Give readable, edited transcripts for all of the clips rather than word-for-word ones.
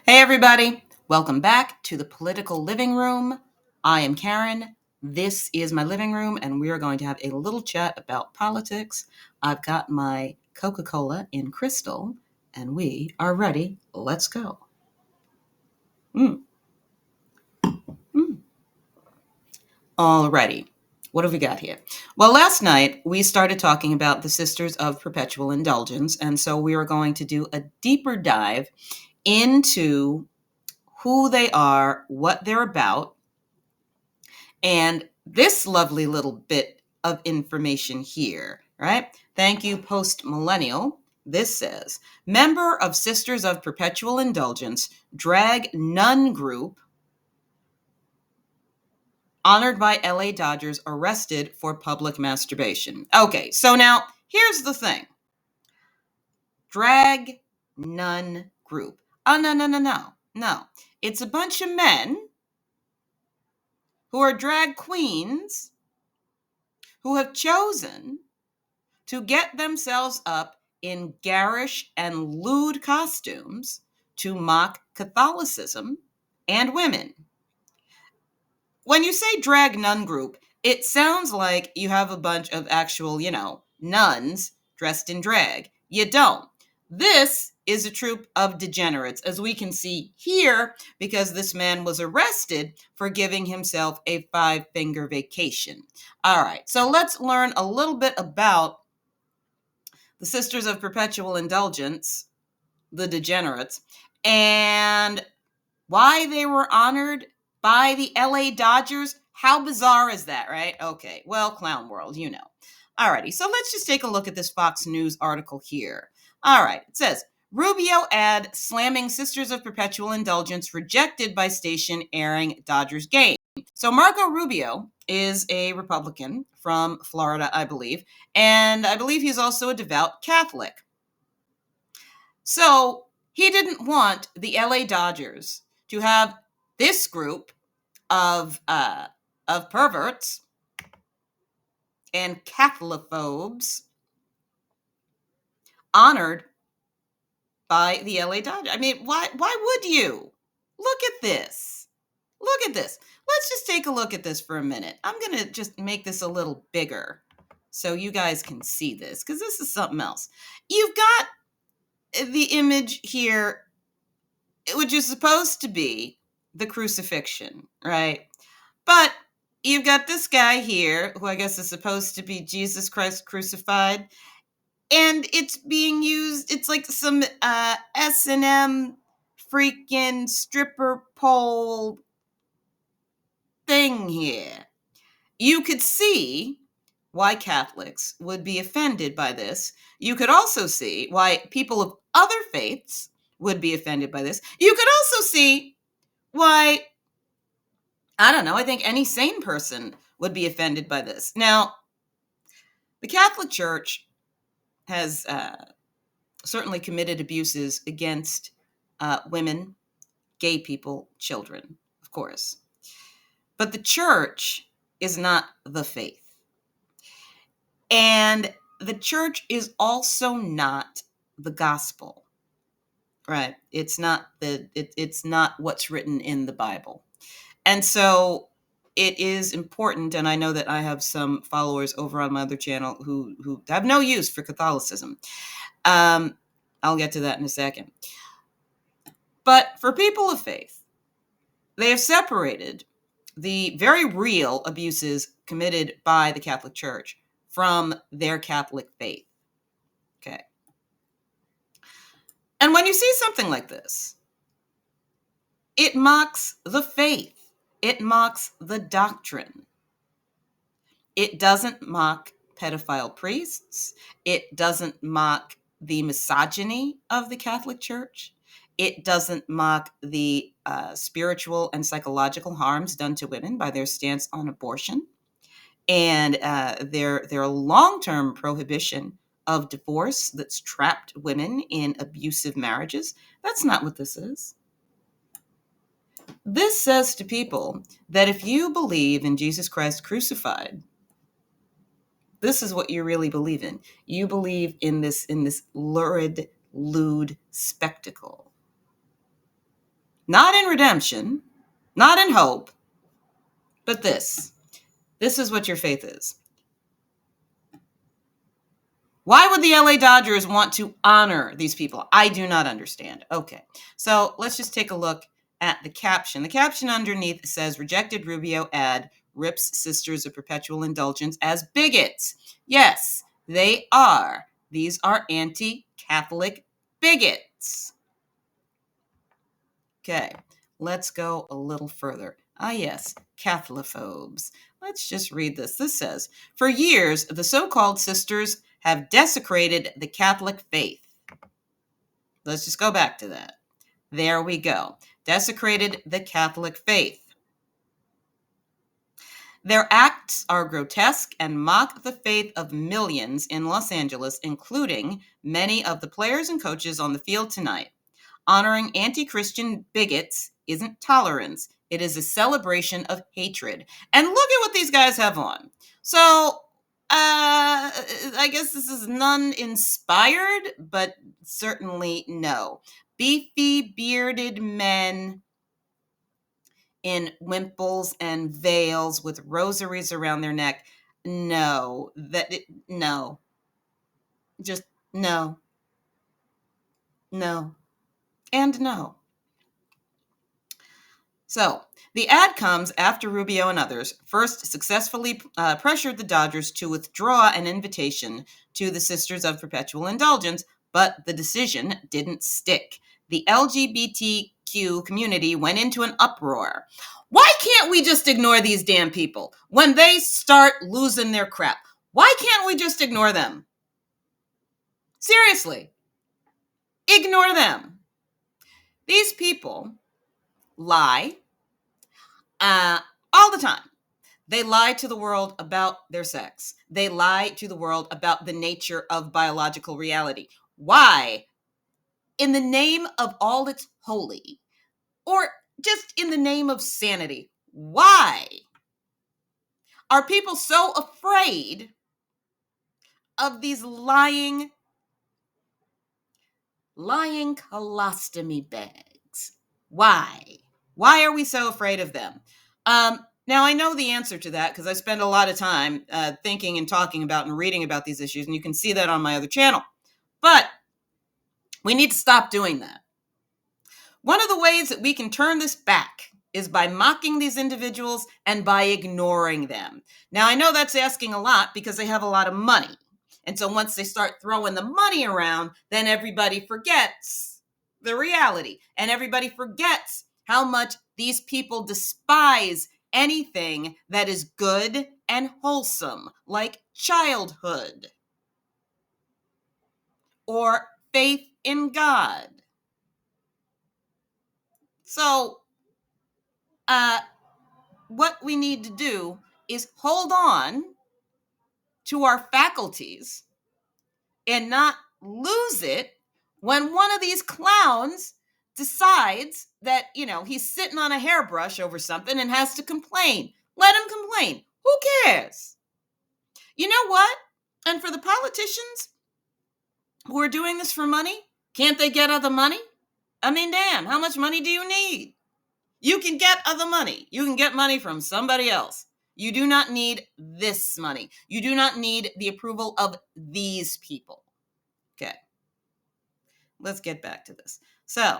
Hey, everybody. Welcome back to the Political Living Room. I am Karen. This is my living room, and we are going to have a little chat about politics. I've got my Coca Cola in crystal, and we are ready. Let's go. Mm, mm. Alrighty. What have we got here? Well, last night we started talking about the Sisters of Perpetual Indulgence, and so we are going to do a deeper dive into who they are, what they're about, and this lovely little bit of information here, right? Thank you, Post Millennial. This says, member of Sisters of Perpetual Indulgence, drag nun group, honored by LA Dodgers, arrested for public masturbation. Okay, so now here's the thing. Drag nun group. Oh, no. It's a bunch of men who are drag queens who have chosen to get themselves up in garish and lewd costumes to mock Catholicism and women. When you say drag nun group, it sounds like you have a bunch of actual, nuns dressed in drag. You don't. This is a troupe of degenerates, as we can see here, because this man was arrested for giving himself a 5-finger vacation. All right, so let's learn a little bit about the Sisters of Perpetual Indulgence, the Degenerates, and why they were honored by the LA Dodgers. How bizarre is that, right? Okay, well, clown world, you know. Alrighty, so let's just take a look at this Fox News article here. All right, it says, Rubio ad slamming Sisters of Perpetual Indulgence rejected by station airing Dodgers game. So Marco Rubio is a Republican from Florida, I believe, and I believe he's also a devout Catholic. So he didn't want the LA Dodgers to have this group of perverts and Catholiphobes honored by the LA Dodgers. I mean, why would you? Look at this. Look at this. Let's just take a look at this for a minute. I'm going to just make this a little bigger so you guys can see this, because this is something else. You've got the image here, which is supposed to be the crucifixion, right? But you've got this guy here, who I guess is supposed to be Jesus Christ crucified, and it's being used, it's like some S&M freaking stripper pole thing here. You could see why Catholics would be offended by this. You could also see why people of other faiths would be offended by this. You could also see why, I don't know, I think any sane person would be offended by this. Now, the Catholic Church has certainly committed abuses against women, gay people, children, of course. But the church is not the faith. And the church is also not the gospel, right? It's not it's not what's written in the Bible. And so it is important, and I know that I have some followers over on my other channel who have no use for Catholicism. I'll get to that in a second. But for people of faith, they have separated the very real abuses committed by the Catholic Church from their Catholic faith. Okay. And when you see something like this, it mocks the faith. It mocks the doctrine. It doesn't mock pedophile priests. It doesn't mock the misogyny of the Catholic Church. It doesn't mock the spiritual and psychological harms done to women by their stance on abortion and their long-term prohibition of divorce that's trapped women in abusive marriages. That's not what this is. This says to people that if you believe in Jesus Christ crucified, this is what you really believe in. You believe in this lurid, lewd spectacle. not in redemption, not in hope, but this. This is what your faith is. Why would the LA Dodgers want to honor these people? I do not understand. Okay, so let's just take a look at the caption. The caption underneath says, rejected Rubio ad rips Sisters of Perpetual Indulgence as bigots. Yes, they are. These are anti-Catholic bigots. Okay, let's go a little further. Ah, yes, Catholiphobes. Let's just read this. This says, for years, the so-called sisters have desecrated the Catholic faith. Let's just go back to that. There we go. Desecrated the Catholic faith. Their acts are grotesque and mock the faith of millions in Los Angeles, including many of the players and coaches on the field tonight. Honoring anti-Christian bigots isn't tolerance. It is a celebration of hatred. And look at what these guys have on. So, I guess this is nun-inspired, but certainly no. Beefy, bearded men in wimples and veils with rosaries around their neck. No. No. Just no. No. And no. So, the ad comes after Rubio and others first successfully pressured the Dodgers to withdraw an invitation to the Sisters of Perpetual Indulgence, but the decision didn't stick. The LGBTQ community went into an uproar. Why can't we just ignore these damn people when they start losing their crap? Why can't we just ignore them? Seriously, ignore them. These people lie all the time. They lie to the world about their sex. They lie to the world about the nature of biological reality. Why? In the name of all that's holy, or just in the name of sanity, why are people so afraid of these lying colostomy bags? Why? Why are we so afraid of them? Now, I know the answer to that because I spend a lot of time thinking and talking about and reading about these issues, and you can see that on my other channel. But we need to stop doing that. One of the ways that we can turn this back is by mocking these individuals and by ignoring them. Now, I know that's asking a lot because they have a lot of money. And so once they start throwing the money around, then everybody forgets the reality. And everybody forgets how much these people despise anything that is good and wholesome, like childhood or faith in God. So, what we need to do is hold on to our faculties and not lose it when one of these clowns decides that, he's sitting on a hairbrush over something and has to complain. Let him complain. Who cares? You know what? And for the politicians who are doing this for money, can't they get other money? I mean, damn, how much money do you need? You can get other money. You can get money from somebody else. You do not need this money. You do not need the approval of these people. Okay. Let's get back to this. So,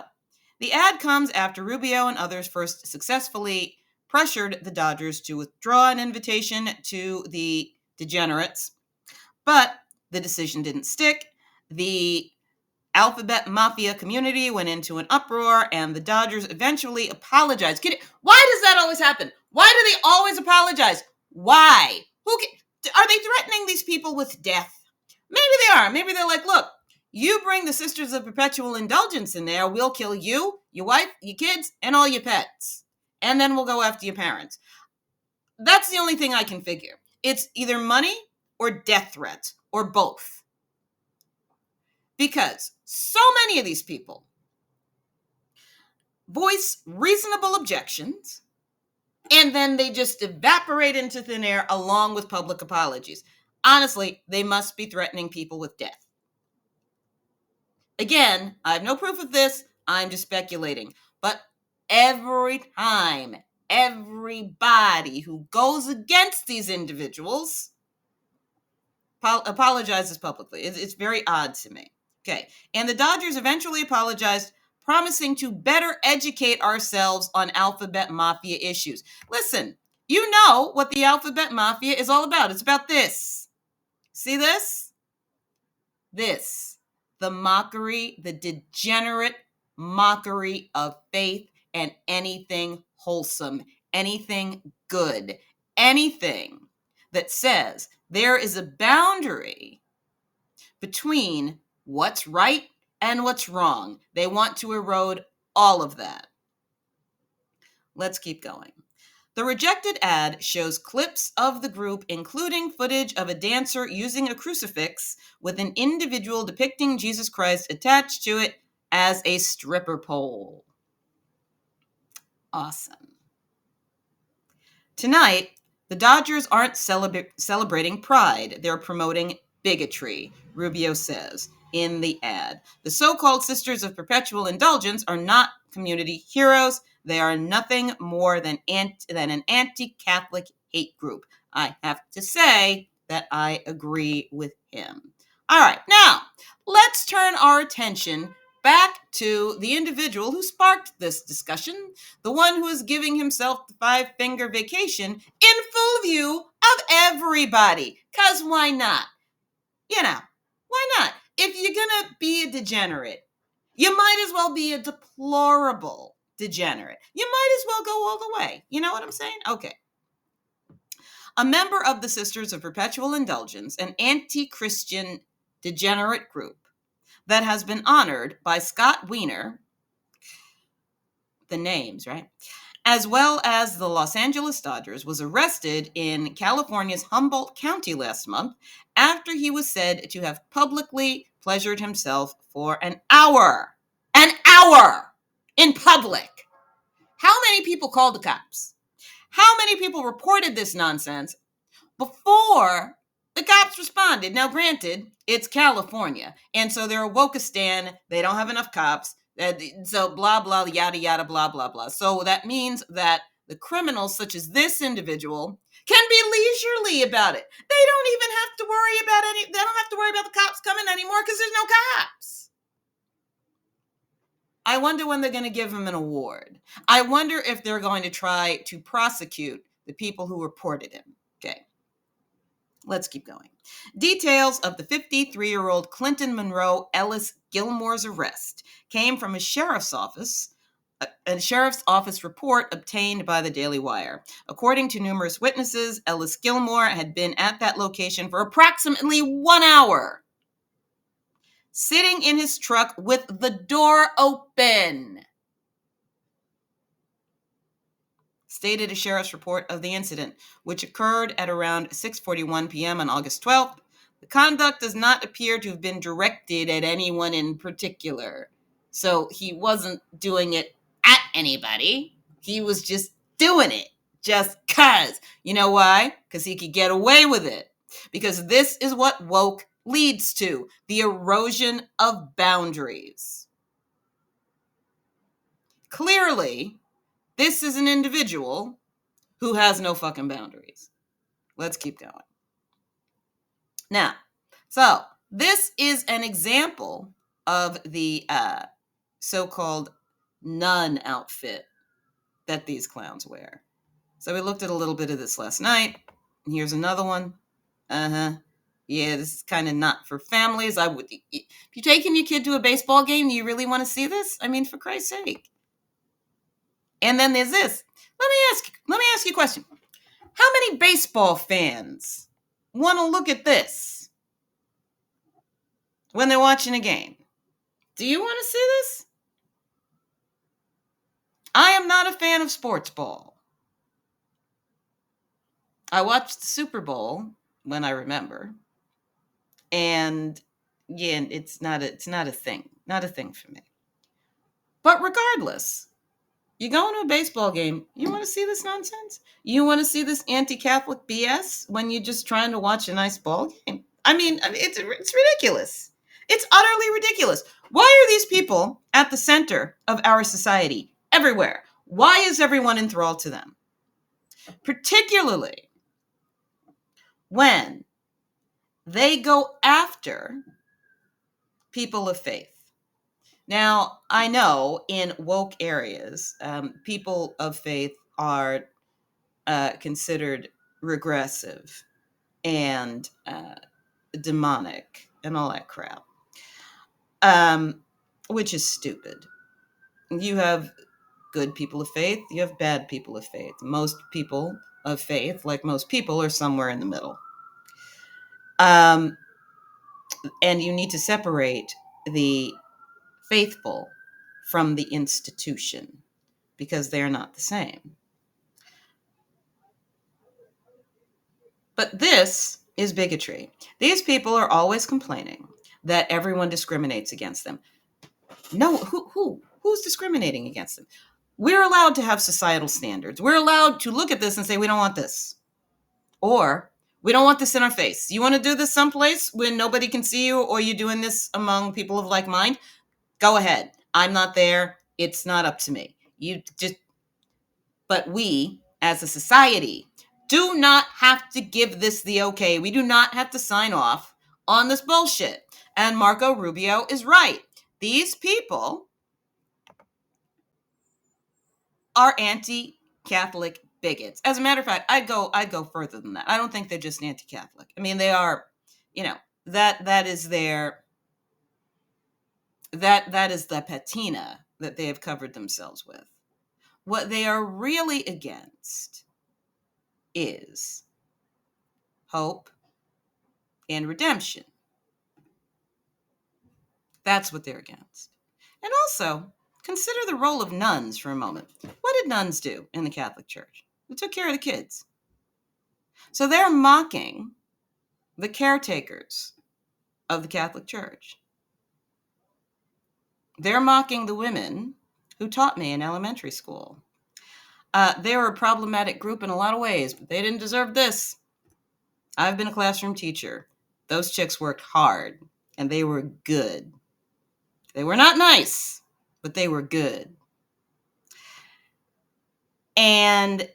the ad comes after Rubio and others first successfully pressured the Dodgers to withdraw an invitation to the Degenerates, but the decision didn't stick. The Alphabet Mafia community went into an uproar, and the Dodgers eventually apologized. Why does that always happen? Why do they always apologize? Why? Are they threatening these people with death? Maybe they are. Maybe they're like, look, you bring the Sisters of Perpetual Indulgence in there, we'll kill you, your wife, your kids, and all your pets. And then we'll go after your parents. That's the only thing I can figure. It's either money or death threats, or both. Because so many of these people voice reasonable objections, and then they just evaporate into thin air along with public apologies. Honestly, they must be threatening people with death. Again, I have no proof of this. I'm just speculating. But every time, everybody who goes against these individuals apologizes publicly. It's very odd to me. Okay. And the Dodgers eventually apologized, promising to better educate ourselves on Alphabet Mafia issues. Listen, you know what the Alphabet Mafia is all about. It's about this. See this? This. The mockery, the degenerate mockery of faith and anything wholesome, anything good, anything that says there is a boundary between what's right and what's wrong. They want to erode all of that. Let's keep going. The rejected ad shows clips of the group, including footage of a dancer using a crucifix with an individual depicting Jesus Christ attached to it as a stripper pole. Awesome. Tonight, the Dodgers aren't celebrating pride. They're promoting bigotry, Rubio says in the ad. The so-called Sisters of Perpetual Indulgence are not community heroes. They are nothing more than an anti-Catholic hate group. I have to say that I agree with him. All right, now let's turn our attention back to the individual who sparked this discussion, the one who is giving himself the five-finger vacation in full view of everybody. Because why not? Why not? If you're going to be a degenerate, you might as well be a deplorable degenerate. You might as well go all the way. You know what I'm saying? Okay. A member of the Sisters of Perpetual Indulgence, an anti-Christian degenerate group that has been honored by Scott Wiener, the names, right? As well as the Los Angeles Dodgers, was arrested in California's Humboldt County last month after he was said to have publicly pleasured himself for an hour in public. How many people called the cops? How many people reported this nonsense before the cops responded? Now, granted, it's California, and so they're a Wokistan. They don't have enough cops. So blah, blah, yada, yada, blah, blah, blah. So that means that the criminals, such as this individual, can be leisurely about it. They don't even have to worry about they don't have to worry about the cops coming anymore because there's no cops. I wonder when they're going to give him an award. I wonder if they're going to try to prosecute the people who reported him. Okay. Let's keep going. Details of the 53-year-old Clinton Monroe Ellis Gilmore's arrest came from a sheriff's office report obtained by the Daily Wire. According to numerous witnesses, Ellis Gilmore had been at that location for approximately 1 hour, sitting in his truck with the door open, stated a sheriff's report of the incident, which occurred at around 6:41 p.m. on August 12th. The conduct does not appear to have been directed at anyone in particular. So he wasn't doing it at anybody. He was just doing it just because. You know why? Because he could get away with it. Because this is what woke leads to, the erosion of boundaries. Clearly, this is an individual who has no fucking boundaries. Let's keep going. Now, so this is an example of the so-called nun outfit that these clowns wear. So we looked at a little bit of this last night. And here's another one. Yeah, this is kind of not for families. If you're taking your kid to a baseball game, do you really want to see this? I mean, for Christ's sake. And then there's this. Let me ask you a question. How many baseball fans want to look at this when they're watching a game? Do you want to see this? I am not a fan of sports ball. I watched the Super Bowl when I remember. And yeah, it's not a thing. Not a thing for me. But regardless, you go into a baseball game, you want to see this nonsense? You want to see this anti-Catholic BS when you're just trying to watch a nice ball game? I mean, it's ridiculous. It's utterly ridiculous. Why are these people at the center of our society everywhere? Why is everyone enthralled to them? Particularly when they go after people of faith. Now, I know in woke areas, people of faith are considered regressive and demonic and all that crap, which is stupid. You have good people of faith, you have bad people of faith. Most people of faith, like most people, are somewhere in the middle. And you need to separate the faithful from the institution because they are not the same. But this is bigotry. These people are always complaining that everyone discriminates against them. No, who's discriminating against them? We're allowed to have societal standards. We're allowed to look at this and say, we don't want this. Or we don't want this in our face. You want to do this someplace when nobody can see you, or you're doing this among people of like mind? Go ahead. I'm not there. It's not up to me. But we, as a society, do not have to give this the okay. We do not have to sign off on this bullshit. And Marco Rubio is right. These people are anti-Catholic bigots. As a matter of fact, I'd go further than that. I don't think they're just anti-Catholic. I mean, they are, that is their that is the patina that they have covered themselves with. What they are really against is hope and redemption. That's what they're against. And also, consider the role of nuns for a moment. What did nuns do in the Catholic Church? They took care of the kids. So they're mocking the caretakers of the Catholic Church. They're mocking the women who taught me in elementary school. They were a problematic group in a lot of ways, but they didn't deserve this. I've been a classroom teacher. Those chicks worked hard, and they were good. They were not nice, but they were good. And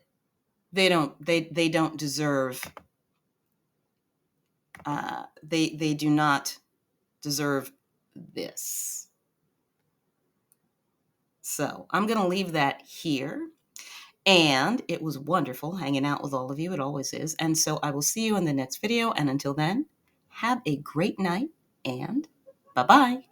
they don't deserve, they do not deserve this. So I'm going to leave that here. And it was wonderful hanging out with all of you. It always is. And so I will see you in the next video. And until then, have a great night and bye-bye.